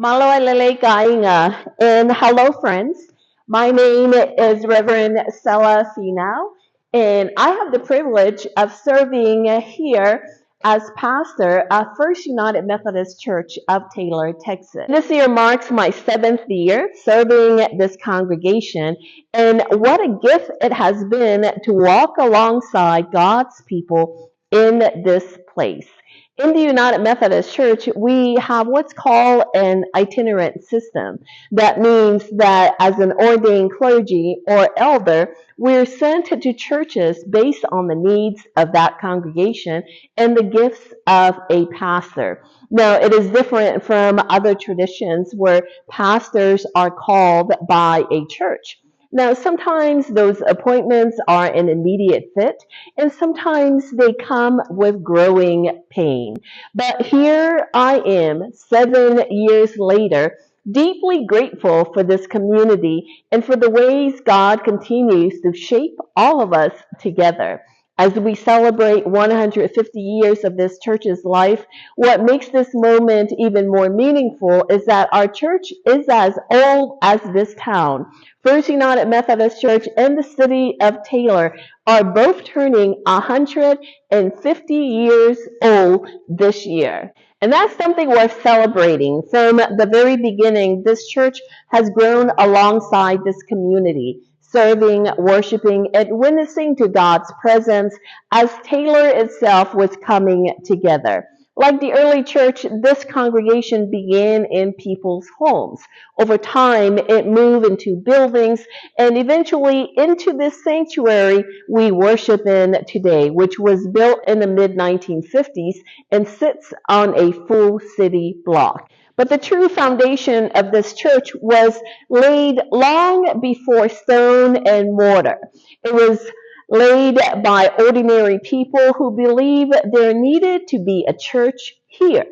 Malo alele kainga. And hello, friends. My name is Reverend Stella Finau, and I have the privilege of serving here as pastor at First United Methodist Church of Taylor, Texas. This year marks my 7th year serving this congregation, and what a gift it has been to walk alongside God's people in this place. In the United Methodist Church, we have what's called an itinerant system. That means that as an ordained clergy or elder, we're sent to churches based on the needs of that congregation and the gifts of a pastor. Now, it is different from other traditions where pastors are called by a church. Now, sometimes those appointments are an immediate fit, and sometimes they come with growing pain. But here I am, 7 years later, deeply grateful for this community and for the ways God continues to shape all of us together. As we celebrate 150 years of this church's life, what makes this moment even more meaningful is that our church is as old as this town. First United Methodist Church and the city of Taylor are both turning 150 years old this year. And that's something worth celebrating. From the very beginning, this church has grown alongside this community, serving, worshiping, and witnessing to God's presence as Taylor itself was coming together. Like the early church, this congregation began in people's homes. Over time, it moved into buildings and eventually into this sanctuary we worship in today, which was built in the mid-1950s and sits on a full city block. But the true foundation of this church was laid long before stone and mortar. It was laid by ordinary people who believed there needed to be a church here.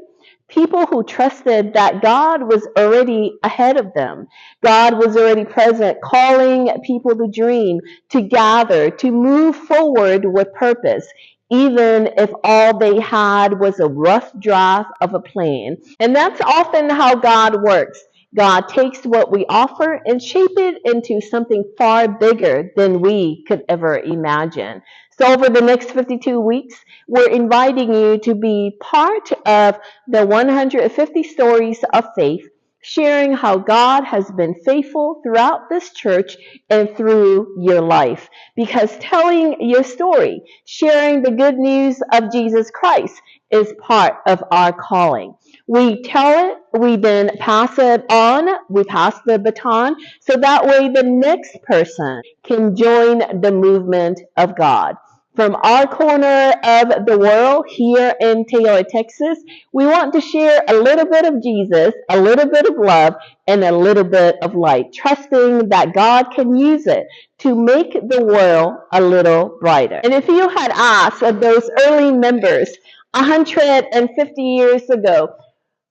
People who trusted that God was already ahead of them. God was already present, calling people to dream, to gather, to move forward with purpose, even if all they had was a rough draft of a plan. And that's often how God works. God takes what we offer and shape it into something far bigger than we could ever imagine. So over the next 52 weeks, we're inviting you to be part of the 150 stories of faith, sharing how God has been faithful throughout this church and through your life. Because telling your story, sharing the good news of Jesus Christ is part of our calling. We tell it, we then pass it on, we pass the baton, so that way the next person can join the movement of God. From our corner of the world here in Taylor, Texas, we want to share a little bit of Jesus, a little bit of love, and a little bit of light, trusting that God can use it to make the world a little brighter. And if you had asked those early members 150 years ago,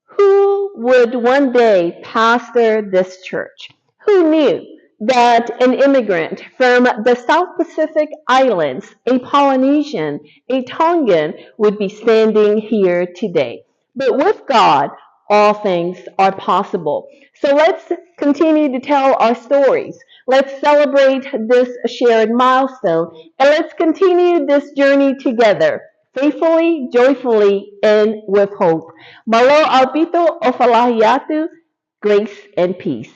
who would one day pastor this church? Who knew that an immigrant from the South Pacific Islands, a Polynesian, a Tongan, would be standing here today? But with God, all things are possible. So let's continue to tell our stories. Let's celebrate this shared milestone, and let's continue this journey together, faithfully, joyfully, and with hope. Malo Alpito o Falahiyatu, grace and peace.